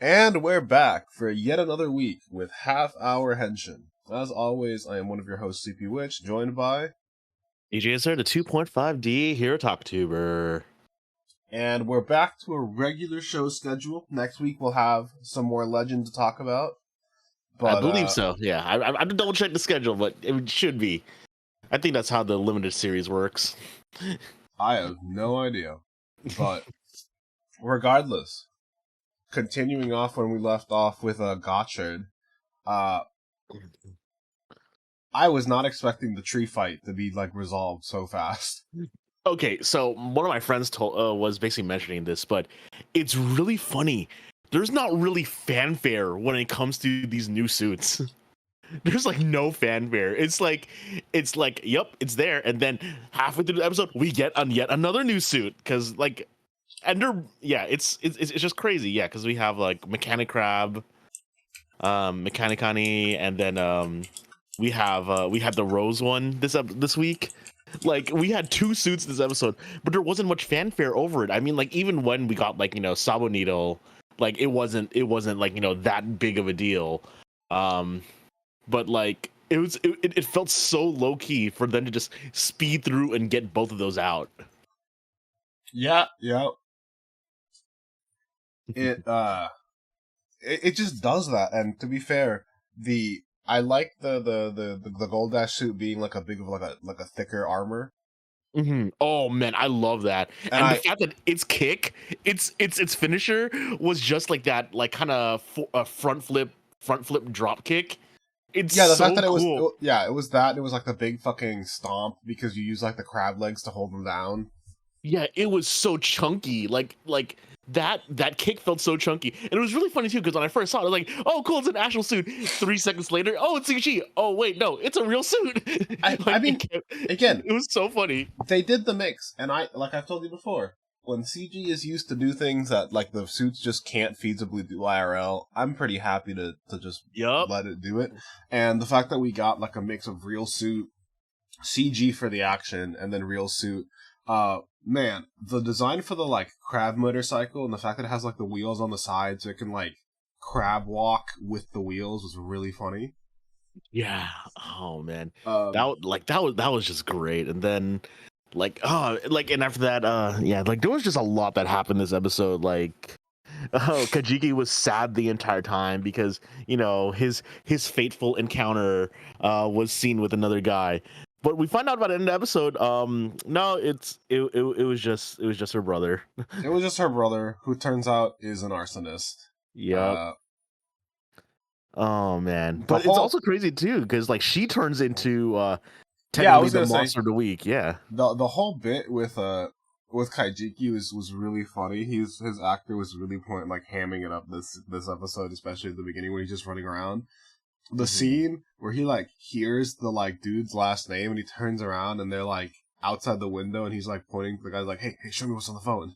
And we're back for yet another week with Half Hour Henshin. As always, I am one of your hosts, CP Witch, joined by... DJ Azure, the 2.5D Hero Talk Tuber. And we're back to a regular show schedule. Next week we'll have some more Legend to talk about. But, I believe so, yeah. I have to double check the schedule, but it should be. I think that's how the limited series works. I have no idea. But regardless... Continuing off when we left off with Gotchard, I was not expecting the tree fight to be resolved so fast. Okay, so one of my friends was basically mentioning this, but it's really funny. There's not really fanfare when it comes to these new suits. There's no fanfare. It's like, yep, it's there, and then halfway through the episode, we get yet another new suit because and it's just crazy, yeah, because we have Mechanic Crab, Mechanicani, and then we had the Rose one this week. We had two suits this episode, but there wasn't much fanfare over it. I mean, even when we got Sabo Needle, it wasn't that big of a deal. But it felt so low key for them to just speed through and get both of those out. Yeah. It just does that, and to be fair, I like the Gold Dash suit being a big of a thicker armor. Mm-hmm. Oh man, I love that, and the fact that its kick, its finisher was just that, kind of front flip drop kick. It's the so fact that cool. it was that, and it was the big fucking stomp because you use the crab legs to hold them down. Yeah, it was so chunky. That kick felt so chunky. And it was really funny too, because when I first saw it, I was like, oh cool, it's an actual suit. 3 seconds later, oh, it's CG. Oh wait, no, it's a real suit. I mean, again, it was so funny. They did the mix, and I've told you before, when CG is used to do things that the suits just can't feasibly do IRL, I'm pretty happy to just let it do it. And the fact that we got a mix of real suit, CG for the action, and then real suit, man, the design for the crab motorcycle and the fact that it has the wheels on the side so it can crab walk with the wheels was really funny. Yeah. Oh man. That was just great. And then and after that, there was just a lot that happened this episode. Kajiki was sad the entire time because his fateful encounter was seen with another guy. But we find out about it in the episode. No, it was just her brother. It was just her brother, who turns out is an arsonist. Yeah. Oh man, but it's also crazy too because she turns into technically the monster of the week. Yeah. The whole bit with Kaijiki was really funny. His actor was really hamming it up this episode, especially at the beginning when he's just running around. The scene where he hears the dude's last name and he turns around and they're outside the window and he's pointing to the guy hey, show me what's on the phone.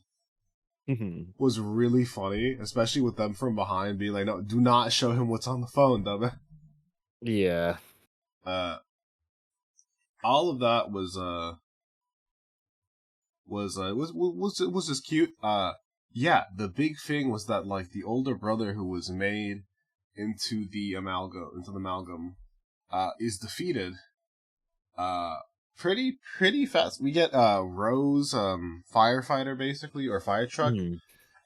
Was really funny, especially with them from behind being no, do not show him what's on the phone, dumb. Yeah. All of that was just cute. Yeah, the big thing was that the older brother who was made into the amalgam is defeated pretty fast. We get Rose firefighter basically, or fire truck.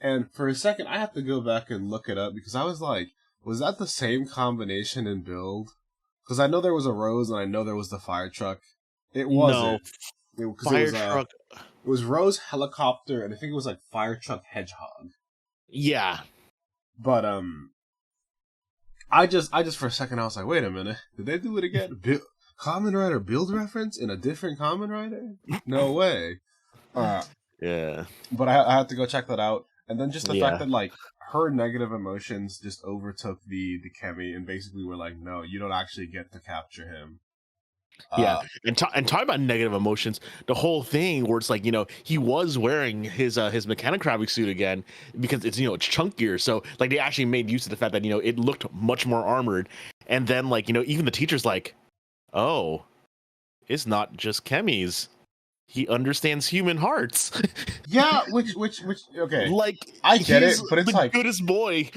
And for a second I have to go back and look it up because I was was that the same combination in build? Because I know there was a Rose and I know there was the fire truck. It wasn't. No. It was Rose helicopter and I think it was fire truck hedgehog. Yeah. But I just for a second I was wait a minute, did they do it again? Kamen Rider build reference in a different Kamen Rider? No way. Yeah. But I had to go check that out, and then just the fact that her negative emotions just overtook the Kemi, and basically were no, you don't actually get to capture him. Yeah, and talk about negative emotions. The whole thing where it's he was wearing his Mechanic Crab suit again because it's it's chunkier. So they actually made use of the fact that it looked much more armored. And then even the teacher's oh, it's not just Kemi's. he understands human hearts. Yeah, which okay. Like, I get it, but it's the like goodest boy.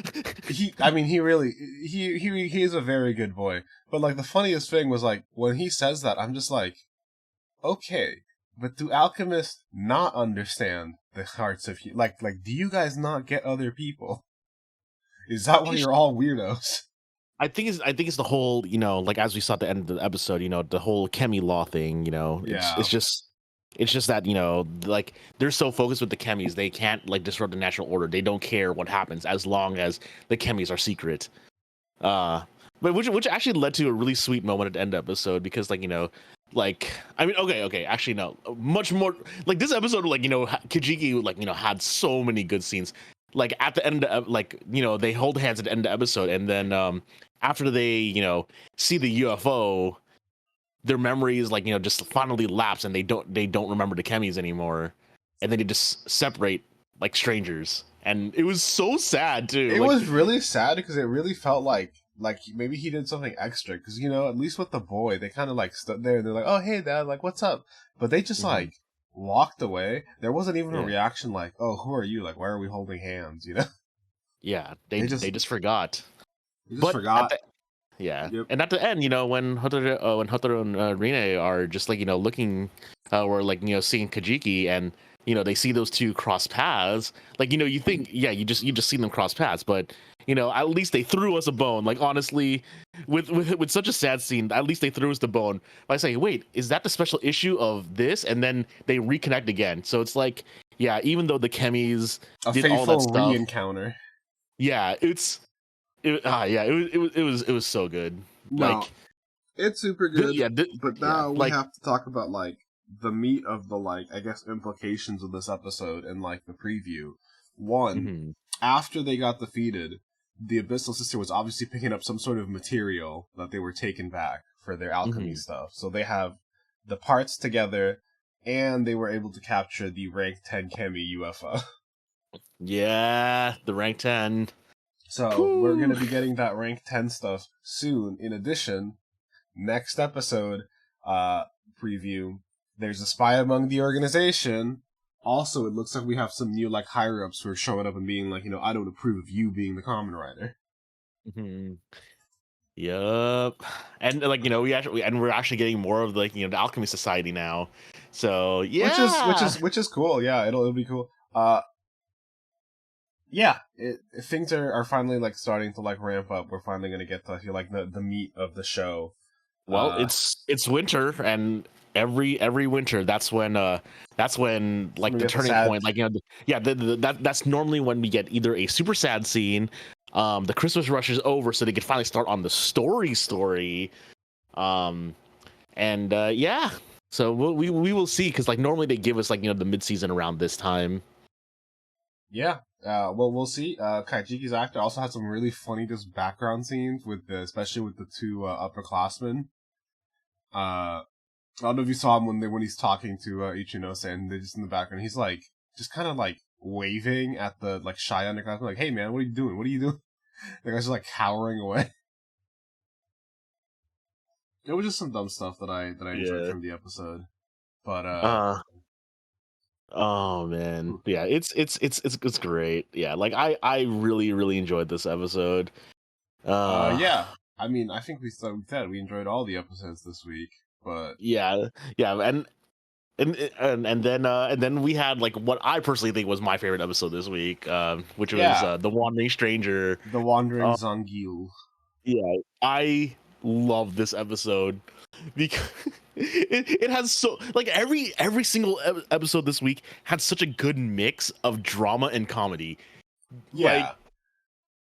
he is a very good boy. But like the funniest thing was like when he says that, I'm just like, okay, but do alchemists not understand the hearts of like do you guys not get other people? Is that why you're all weirdos? I think it's the whole, like as we saw at the end of the episode, the whole chemi law thing, it's just that, like they're so focused with the chemis, they can't like disrupt the natural order. They don't care what happens as long as the chemis are secret. But which actually led to a really sweet moment at the end of the episode because like I mean okay actually no, much more like this episode, like Kijiki like had so many good scenes. Like at the end of they hold hands at the end of the episode, and then after they see the UFO, their memories just finally lapse, and they don't remember the chemis anymore, and then they just separate like strangers, and it was so sad too. It was really sad because it really felt like maybe he did something extra because at least with the boy they kind of like stood there and they're like, oh hey dad, like what's up, but they just like walked away. There wasn't even a reaction like, oh, who are you, like why are we holding hands, Yeah, they just forgot. They just forgot. Yep. And at the end, when Hotaru and Rine are just like looking, or like seeing Kajiki, and they see those two cross paths, like you think you just see them cross paths, but at least they threw us a bone. Like honestly, with such a sad scene, at least they threw us the bone by saying, wait, is that the special issue of this? And then they reconnect again. So it's like, yeah, even though the chemis did all that stuff, re-encounter. Yeah, it was so good. No, like it's super good. But now we have to talk about like the meat of the like I guess implications of this episode and like the preview. One, after they got defeated, the Abyssal Sister was obviously picking up some sort of material that they were taking back for their alchemy stuff. So they have the parts together, and they were able to capture the rank 10 Chemi UFO. Yeah, the rank 10. So we're going to be getting that rank 10 stuff soon. In addition, next episode preview, there's a spy among the organization. Also, it looks like we have some new like higher-ups who are showing up and being like, I don't approve of you being the Kamen Rider. Yup. And like, we're actually getting more of like, the Alchemy Society now. So yeah. Which is cool. Yeah, it'll be cool. Yeah, things are finally like starting to like ramp up. We're finally gonna get to like the meat of the show. Well, it's winter, and every winter that's when like the turning point, like that's normally when we get either a super sad scene, the Christmas rush is over, so they can finally start on the story, and yeah, so we will see, because like normally they give us like the mid-season around this time. Yeah. Well, we'll see. Kaijiki's actor also had some really funny just background scenes especially with the two upperclassmen. I don't know if you saw him when he's talking to Ichinose, and they're just in the background. He's like just kind of like waving at the like shy underclassmen, like, "Hey man, what are you doing? What are you doing?" The guy's just like cowering away. It was just some dumb stuff that I enjoyed from the episode, but oh man, yeah, it's great. Yeah, like I really enjoyed this episod. Yeah, I mean, I think we said we enjoyed all the episodes this week, but yeah, and then we had like what I personally think was my favorite episode this week, which was the Wandering Stranger, the Wandering Zangil. Yeah, I love this episode because it has so like every single episode this week had such a good mix of drama and comedy. Yeah,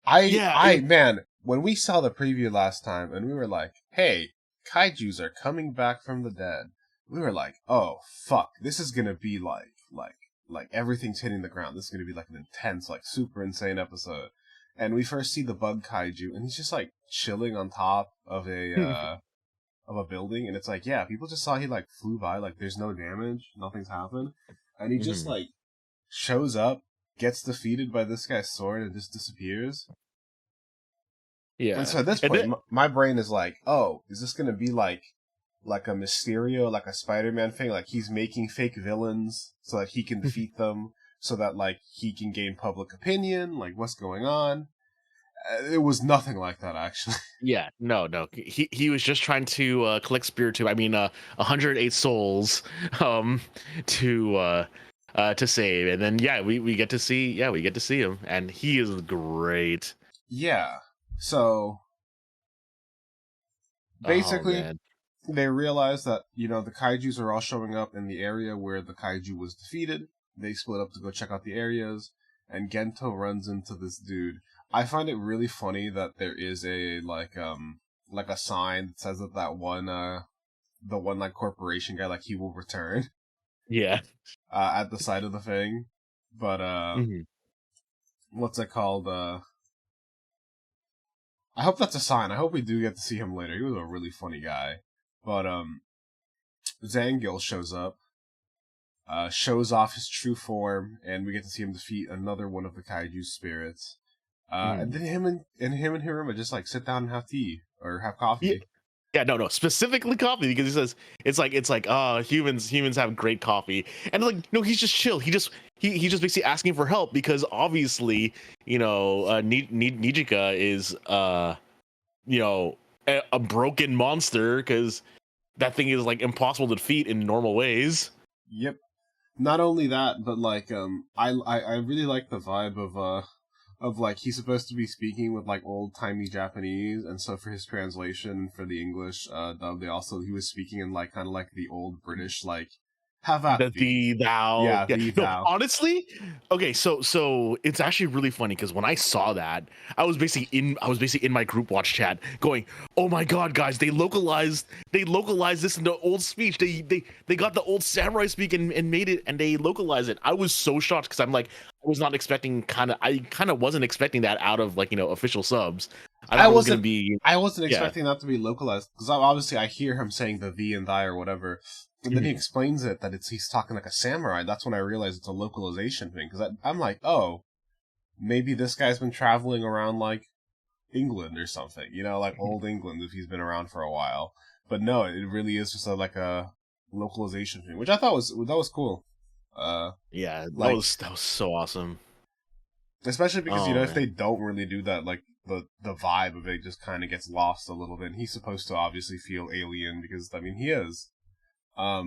man, when we saw the preview last time and we were like, hey, kaijus are coming back from the dead, we were like, oh fuck, this is gonna be like everything's hitting the ground. This is gonna be like an intense, like super insane episode. And we first see the bug kaiju, and he's just like chilling on top of a of a building, and it's like, yeah, people just saw he like flew by, like there's no damage, nothing's happened, and he just like shows up, gets defeated by this guy's sword, and just disappears. Yeah. And so at this point, my brain is like, oh, is this gonna be like like a Mysterio, like a Spider-Man thing. Like he's making fake villains so that he can defeat them, so that like he can gain public opinion. Like what's going on? It was nothing like that, actually. Yeah, no. He was just trying to collect Spiritomb. I mean, 108 souls, to save, and then we get to see him, and he is great. Yeah. So basically, they realize that the kaijus are all showing up in the area where the kaiju was defeated. They split up to go check out the areas, and Gento runs into this dude. I find it really funny that there is a like a sign that says that the one like corporation guy, like he will return. Yeah. At the side of the thing. But what's it called? I hope that's a sign. I hope we do get to see him later. He was a really funny guy. But Zangil shows up, shows off his true form, and we get to see him defeat another one of the kaiju spirits. And then him and Hiruma just like sit down and have tea or have coffee. Yeah, no, specifically coffee, because he says it's like humans have great coffee, and like no, he's just chill. He just basically asking for help because obviously Nijika is a broken monster because that thing is like impossible to defeat in normal ways. Yep. Not only that, but like I really like the vibe of like he's supposed to be speaking with like old-timey Japanese, and so for his translation for the English dub, he was speaking in like kind of like the old British like have at the thee thou. Yeah, thee thou. Honestly, okay, so it's actually really funny because when I saw that, I was basically in my group watch chat going, "Oh my god, guys, they localized this into old speech. They got the old samurai speak and made it, and they localized it." I was so shocked because I'm like, I was not expecting I wasn't expecting that out of like official subs. I wasn't expecting that to be localized because obviously I hear him saying the thee and thy or whatever. And then he explains it that he's talking like a samurai. That's when I realized it's a localization thing. Because I'm like, oh, maybe this guy's been traveling around like England or something. Like old England if he's been around for a while. But no, it really is just like a localization thing, which I thought was cool. Yeah, that was so awesome. Especially because if they don't really do that, like the vibe of it just kind of gets lost a little bit. And he's supposed to obviously feel alien because he is. But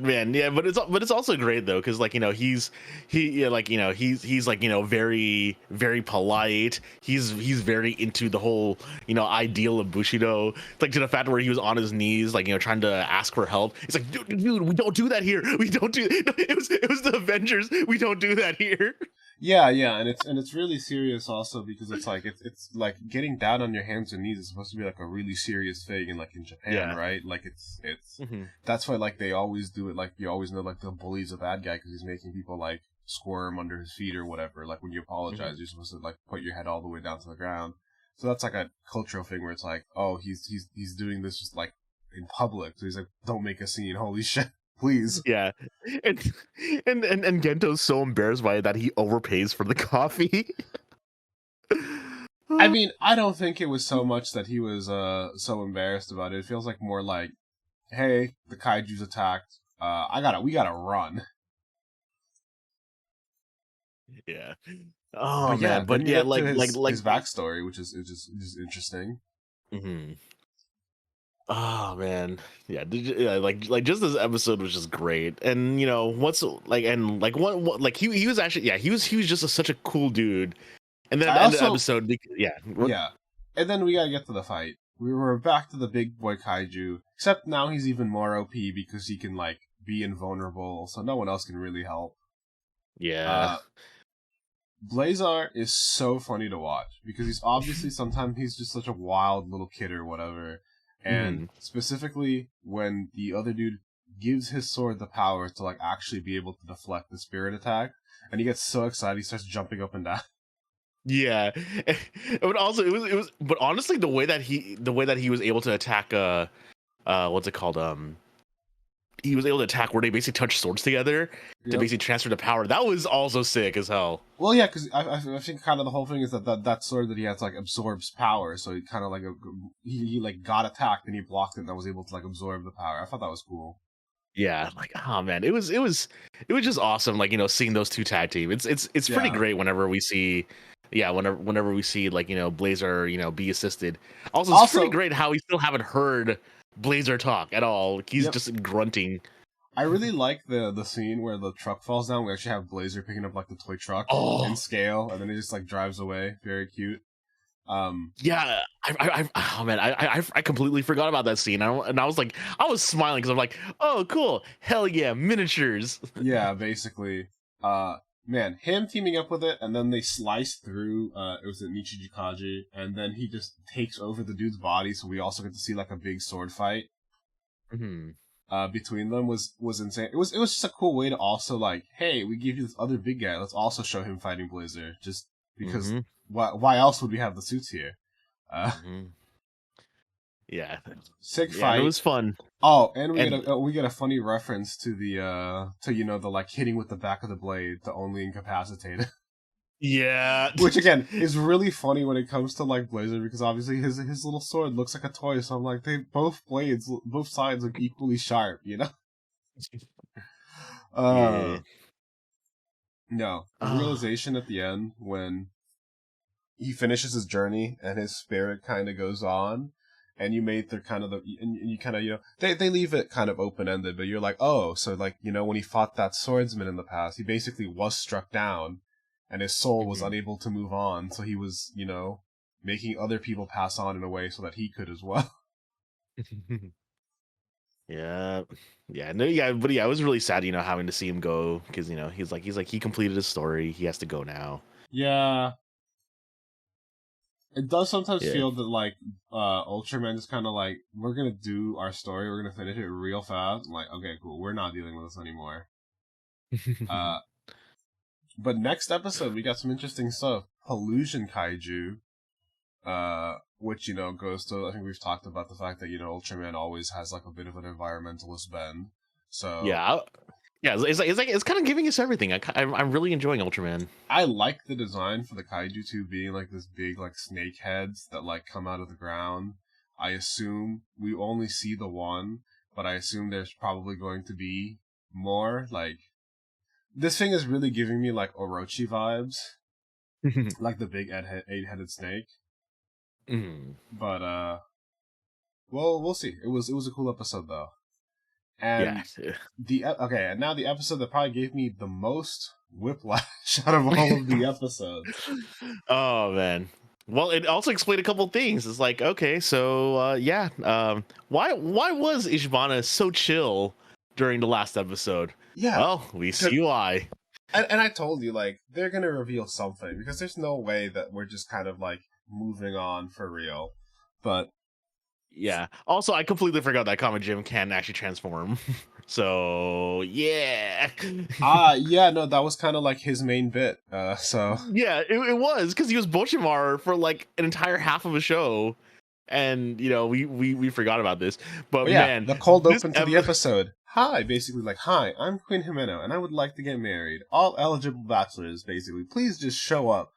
man, but it's also great though, because like he's like very, very polite. He's very into the whole ideal of Bushido, like to the fact where he was on his knees like trying to ask for help. He's like, dude, we don't do that here. We don't do it was the Avengers. We don't do that here. Yeah, and it's really serious also because it's like getting down on your hands and knees is supposed to be like a really serious thing in Japan, right? Like it's that's why like they always do it, like you always know like the bully's a bad guy because he's making people like squirm under his feet or whatever. Like when you apologize, you're supposed to like put your head all the way down to the ground. So that's like a cultural thing where it's like, oh, he's doing this just like in public. So he's like, don't make a scene. Holy shit. Please. Yeah. And Gento's so embarrassed by it that he overpays for the coffee. I mean, I don't think it was so much that he was so embarrassed about it. It feels like more like, hey, the kaiju's attacked. We gotta run. Yeah. Oh man, but yeah, like his backstory, which is interesting. Mm-hmm. Oh man, yeah, like just this episode was just great, and what's like, and like what like he was actually he was just such a cool dude, and then at the end of the episode, and then we gotta get to the fight. We were back to the big boy kaiju, except now he's even more OP because he can like be invulnerable, so no one else can really help. Yeah. Blazar is so funny to watch because he's obviously sometimes he's just such a wild little kid or whatever. And specifically when the other dude gives his sword the power to like actually be able to deflect the spirit attack, and he gets so excited he starts jumping up and down. Yeah, but also it was. But honestly, the way that he was able to attack what's it called he was able to attack where they basically touch swords together to basically transfer the power. That was also sick as hell. Well, yeah, because I think kind of the whole thing is that sword that he has like absorbs power, so he kind of like he like got attacked and he blocked it and was able to like absorb the power. I thought that was cool. Yeah, like oh man, it was just awesome. Like seeing those two tag team. It's pretty great whenever we see. Yeah, whenever we see like Blazer be assisted. Also, it's pretty great how we still haven't heard Blazer talk at all. He's just grunting. I really like the scene where the truck falls down. We actually have Blazer picking up like the toy truck in scale, and then he just like drives away. Very cute. Yeah, oh man, I completely forgot about that scene, and I was smiling because I'm like, oh cool, hell yeah, miniatures. Yeah, basically. Man, him teaming up with it, and then they slice through, it was at Nichijikaji, and then he just takes over the dude's body, so we also get to see, like, a big sword fight. Between them was insane. It was just a cool way to also, like, hey, we give you this other big guy, let's also show him fighting Blazer, just because, why else would we have the suits here? Yeah. Sick fight. It was fun. Oh, and we get a funny reference to the the like hitting with the back of the blade to only incapacitate. Yeah. Which again is really funny when it comes to like Blazer because obviously his little sword looks like a toy, so I'm like both sides look equally sharp, Yeah. No. The realization at the end when he finishes his journey and his spirit kind of goes on. And you made the you kind of, they leave it kind of open-ended, but you're like, oh, so like, when he fought that swordsman in the past, he basically was struck down and his soul was unable to move on. So he was, making other people pass on in a way so that he could as well. Yeah. No, yeah. But yeah, it was really sad, having to see him go because, he's like, he completed his story. He has to go now. Yeah. It does sometimes feel that, like, Ultraman is kind of like, we're going to do our story, we're going to finish it real fast. I'm like, okay, cool, we're not dealing with this anymore. But next episode, we got some interesting stuff. Pollution Kaiju, which, goes to, I think we've talked about the fact that, Ultraman always has, like, a bit of an environmentalist bend. So... Yeah, it's kind of giving us everything. I'm really enjoying Ultraman. I like the design for the Kaiju 2 being like this big like snake heads that like come out of the ground. I assume we only see the one, but I assume there's probably going to be more. Like this thing is really giving me like Orochi vibes, like the big eight-headed snake. But we'll see. It was a cool episode though. And and now the episode that probably gave me the most whiplash out of all of the episodes. Oh man. Well, it also explained a couple things. It's like, okay, so why was Ishbana so chill during the last episode? Yeah. Well, we see why. And I told you, like, they're gonna reveal something because there's no way that we're just kind of like moving on for real. But yeah. Also, I completely forgot that Comet Jim can actually transform. So yeah. Yeah, no, that was kind of like his main bit. So yeah, it was because he was Bochimar for like an entire half of a show, and we forgot about this. But yeah, man, the cold open to the episode. Hi, basically like, hi, I'm Queen Himeno, and I would like to get married. All eligible bachelors, basically, please just show up.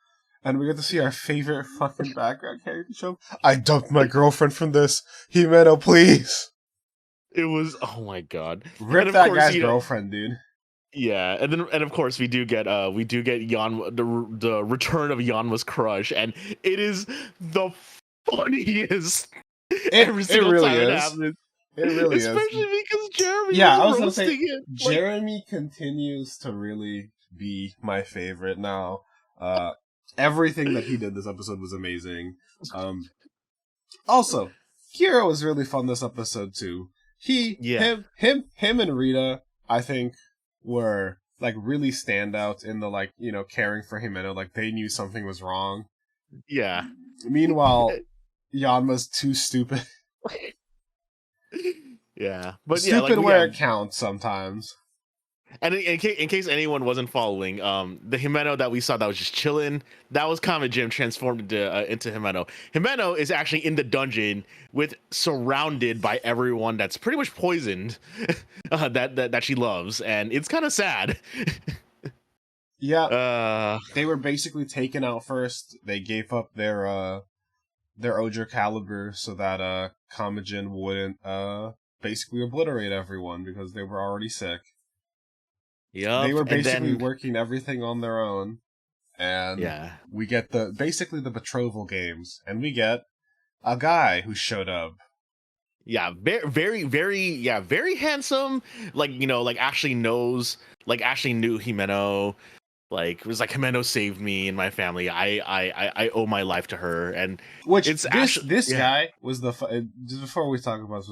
And we get to see our favorite fucking background character show. I dumped my girlfriend from this. Himeno, please. It was, oh my god. Rip that guy's girlfriend, dude. Yeah, and of course we do get Yan, the return of Yanma's crush, and it is the funniest every single really time is. it happens. It really Especially because Jeremy I was gonna say it. Jeremy continues to really be my favorite now. Everything that he did this episode was amazing. Also, Kira was really fun this episode too. Him and Rita, I think, were like really standouts in the like, caring for Himeno, like they knew something was wrong. Yeah. Meanwhile, Yanma's too stupid. Yeah. But stupid where it counts sometimes. And in case anyone wasn't following, the Himeno that we saw that was just chilling, that was Kama Jim transformed into Himeno. Himeno is actually in the dungeon surrounded by everyone that's pretty much poisoned, that she loves, and it's kind of sad. Yeah, they were basically taken out first. They gave up their Azure caliber so that Kamajin wouldn't basically obliterate everyone because they were already sick. Yeah, they were basically working everything on their own, and we get the betrothal games, and we get a guy who showed up. Yeah, very, very handsome. Like, actually knew Himeno. Like, it was like, Himeno saved me and my family. I owe my life to her. And this guy was just before we talk about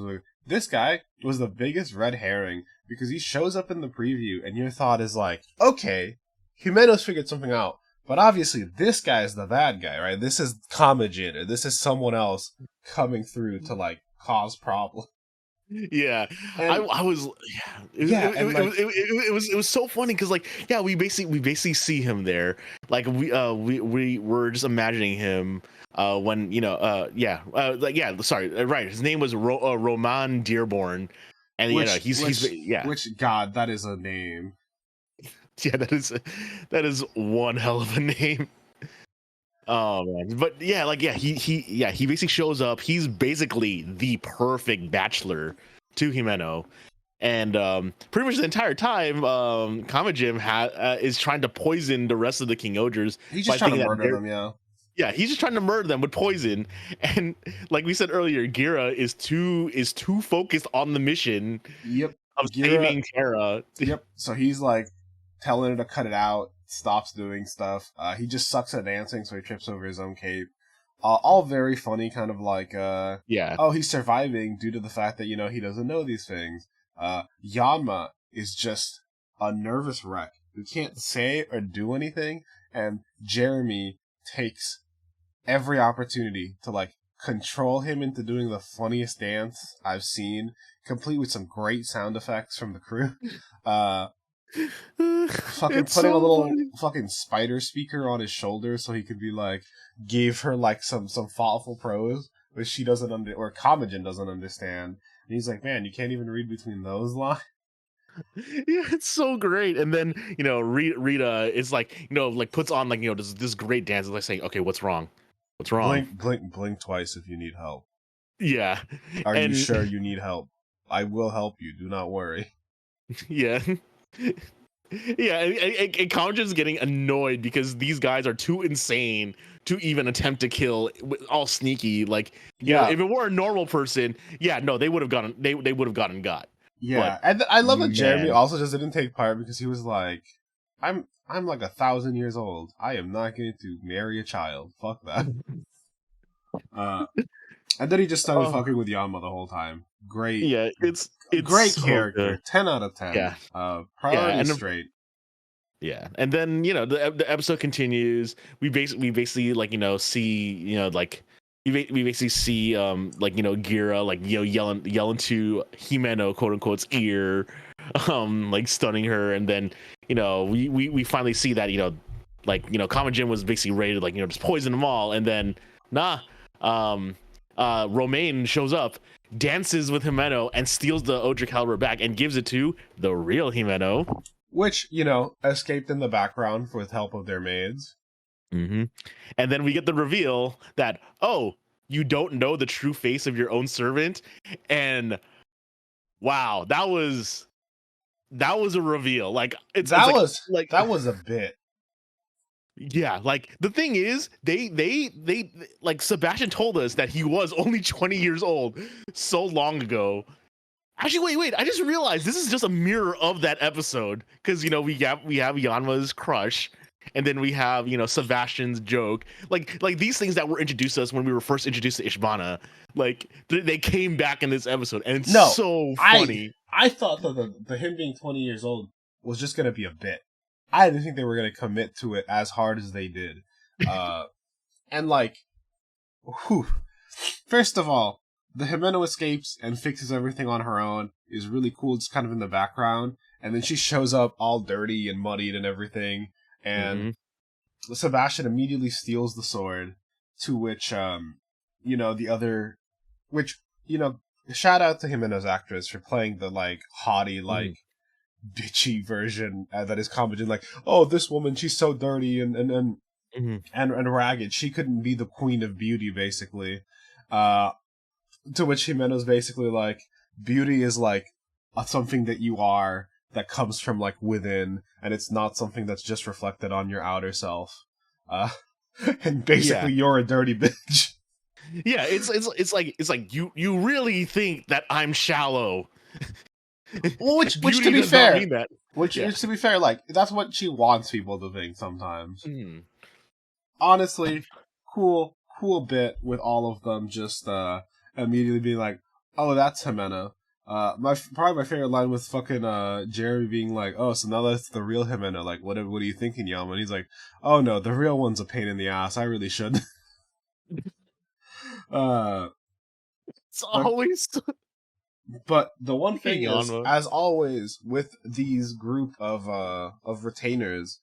this guy was the biggest red herring, because he shows up in the preview and your thought is like, okay, Himeno's figured something out, but obviously this guy is the bad guy, right? This is Kamajin, or this is someone else coming through to like cause problems. Yeah, and I was it was so funny because we basically see him there. Like we were just imagining him when sorry, right, his name was Roman Dearborn, and which God, that is a name. Yeah, that is one hell of a name. Oh man, but he basically shows up. He's basically the perfect bachelor to Himeno, and pretty much the entire time, Kamajim is trying to poison the rest of the King Ogres. He's just trying to murder them, yeah. He's just trying to murder them with poison, and like we said earlier, Gira is too focused on the mission. Yep, of saving Terra. Yep. So he's like telling her to cut it out. Stops doing stuff. He just sucks at dancing, so he trips over his own cape. All very funny, kind of like, oh, he's surviving due to the fact that, he doesn't know these things. Yanma is just a nervous wreck who can't say or do anything, and Jeremy takes every opportunity to, like, control him into doing the funniest dance I've seen, complete with some great sound effects from the crew. Fucking putting a little fucking spider speaker on his shoulder so he could be like, give her like some thoughtful prose which she doesn't or Kamajin doesn't understand, and he's like, man, you can't even read between those lines. Yeah, it's so great. And then Rita is like, puts on like this great dance, like saying, okay, what's wrong? Blink twice if you need help. Yeah. Are you sure you need help? I will help you, do not worry. Yeah. Yeah, and Kamajin's getting annoyed because these guys are too insane to even attempt to kill, all sneaky. Like, if it were a normal person, they would have gotten got. Yeah, and I love that Jeremy also just didn't take part because he was like, I'm like 1,000 years old. I am not going to marry a child. Fuck that. And then he just started fucking with Yanma the whole time. Great. Yeah, it's great so character. Good. 10 out of 10. Yeah. Priority straight. Yeah, and then the episode continues. We basically see we basically see Gira yelling to Himeno, quote unquote's ear, stunning her, and then we finally see that Kamajin was basically ready to just poison them all, and then Romaine shows up, dances with Himeno, and steals the Odra caliber back and gives it to the real Himeno, which escaped in the background with help of their maids. Mm-hmm. And then we get the reveal that, you don't know the true face of your own servant, and wow, that was a reveal. That was a bit. Yeah, the thing is, they Sebastian told us that he was only 20 years old so long ago. Actually, wait! I just realized this is just a mirror of that episode, because we have Yanma's crush, and then we have Sebastian's joke, like these things that were introduced to us when we were first introduced to Ishbana, they came back in this episode, and it's so funny. I thought that the him being 20 years old was just gonna be a bit. I didn't think they were gonna commit to it as hard as they did, and first of all, the Himeno escapes and fixes everything on her own. Is really cool, just kind of in the background. And then she shows up all dirty and muddied and everything. And Sebastian immediately steals the sword, to which, the other... Which, shout out to Himeno's actress for playing the, like, haughty, like, bitchy version that is commented, like, oh, this woman, she's so dirty and ragged. She couldn't be the queen of beauty, basically. To which Himeno's basically like, beauty is like something that you are that comes from like within, and it's not something that's just reflected on your outer self. And basically, you're a dirty bitch. Yeah, it's like you really think that I'm shallow. Well, which to be fair, to be fair, like that's what she wants people to think sometimes. Honestly, cool bit with all of them just immediately being like, "Oh, that's Himeno." Probably my favorite line with fucking Jeremy being like, "Oh, so now that's the real Himeno. Like, what are you thinking, Yama?" And he's like, "Oh no, the real one's a pain in the ass. I really should." It's always. But the one thing is, as always, with these group of retainers,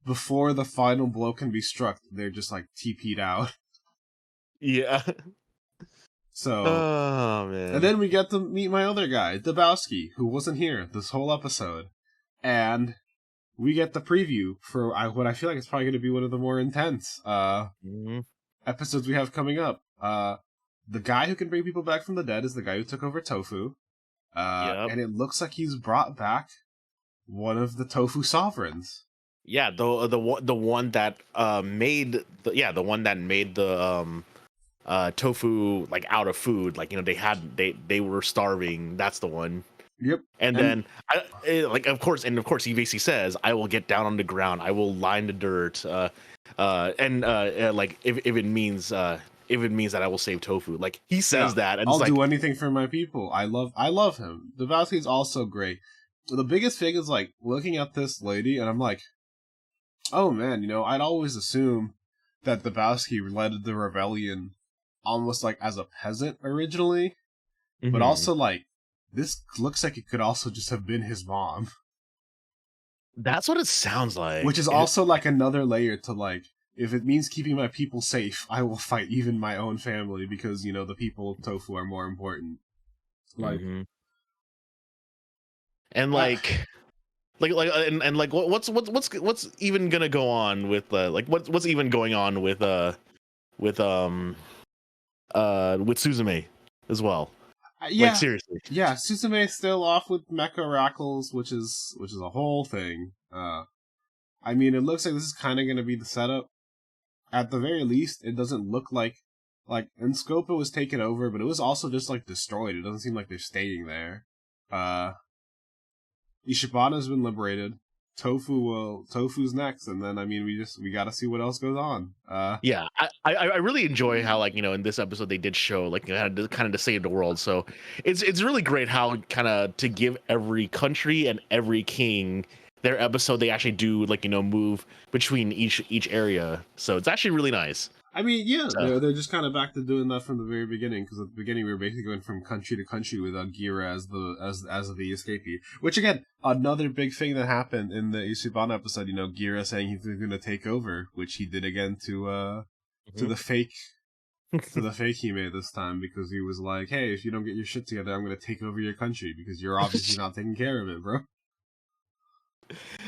before the final blow can be struck, they're just like TP'd out. Yeah. So, oh man. And then we get to meet my other guy, Dabowski, who wasn't here this whole episode, and we get the preview for what I feel like is probably going to be one of the more intense episodes we have coming up. The guy who can bring people back from the dead is the guy who took over Tofu. And it looks like he's brought back one of the Tofu sovereigns. Yeah, the one that made the tofu like out of food. Like, they were starving. That's the one. Yep. And then of course he basically says, "I will get down on the ground. I will line the dirt. Like if it means that I will save tofu." Like he says that, and I'll do anything for my people. I love him. Dabowski's also great. The biggest thing is like looking at this lady, and I'm like, oh man, I'd always assume that Dabowski led the rebellion almost like as a peasant originally, but also like this looks like it could also just have been his mom. That's what it sounds like. Which is also like another layer to like, if it means keeping my people safe, I will fight even my own family because, the people of Tofu are more important. Like, and like, what's even gonna go on with what's even going on with Suzume as well? Yeah, like, seriously. Yeah, Suzume's still off with Mecha Oracles, which is a whole thing. I mean, it looks like this is kind of going to be the setup. At the very least, it doesn't look like Enscopa was taken over, but it was also just like destroyed. It doesn't seem like they're staying there. Ishibana's been liberated. Tofu's next, and then I mean we gotta see what else goes on. Yeah, I really enjoy how in this episode they did show how to save the world. So it's really great how kind of to give every country and every king their episode. They actually do move between each area. So it's actually really nice. I mean, yeah, they're just kind of back to doing that from the very beginning, because at the beginning we were basically going from country to country with Gira as the escapee. Which again, another big thing that happened in the Ishibana episode. Gira saying he's going to take over, which he did again to the fake he made this time, because he was like, "Hey, if you don't get your shit together, I'm going to take over your country because you're obviously not taking care of it, bro."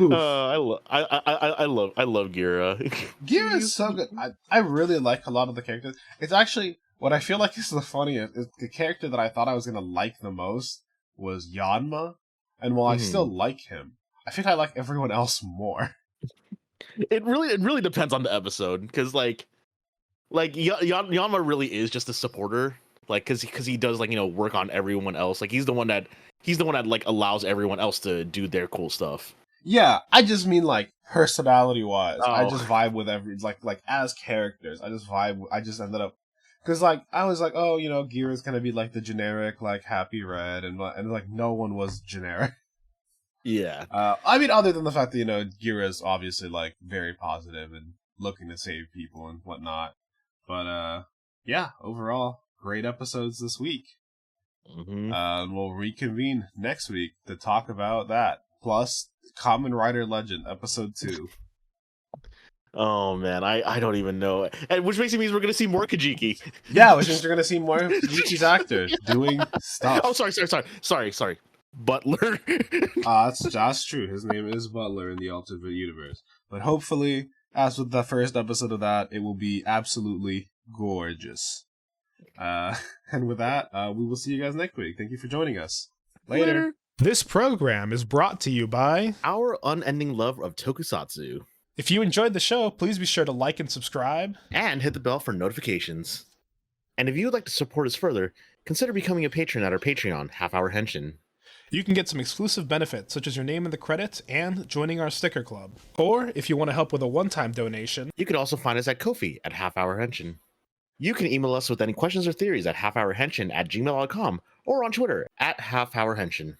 I love Gira. Gira is so good. I really like a lot of the characters. It's actually what I feel like is the funniest. Is the character that I thought I was gonna like the most was Yanma, and while I still like him, I think I like everyone else more. It really depends on the episode, because Yanma really is just a supporter, because he does work on everyone else. He's the one that allows everyone else to do their cool stuff. Yeah, I just mean personality wise. Oh. I just vibe with as characters. I just vibe. I just ended up because I was like, oh, Gira's gonna be the generic happy red, and no one was generic. Yeah. I mean, other than the fact that Gira's obviously very positive and looking to save people and whatnot. But yeah, overall, great episodes this week. Mm-hmm. We'll reconvene next week to talk about that. Plus, Kamen Rider Legend, episode 2. Oh man, I don't even know. And which basically means we're gonna see more Kajiki. Yeah, which means you're gonna see more of Kajiki's actor doing stuff. Oh, sorry. Butler. That's true. His name is Butler in the alternate universe. But hopefully, as with the first episode of that, it will be absolutely gorgeous. And with that, we will see you guys next week. Thank you for joining us. Later. This program is brought to you by Our unending love of Tokusatsu. If you enjoyed the show, please be sure to like and subscribe. And hit the bell for notifications. And if you would like to support us further, consider becoming a patron at our Patreon, Half Hour Henshin. You can get some exclusive benefits, such as your name in the credits and joining our sticker club. Or, if you want to help with a one-time donation, you can also find us at Ko-fi at Half Hour Henshin. You can email us with any questions or theories at halfhourhenshin@gmail.com or on Twitter at halfhourhenshin.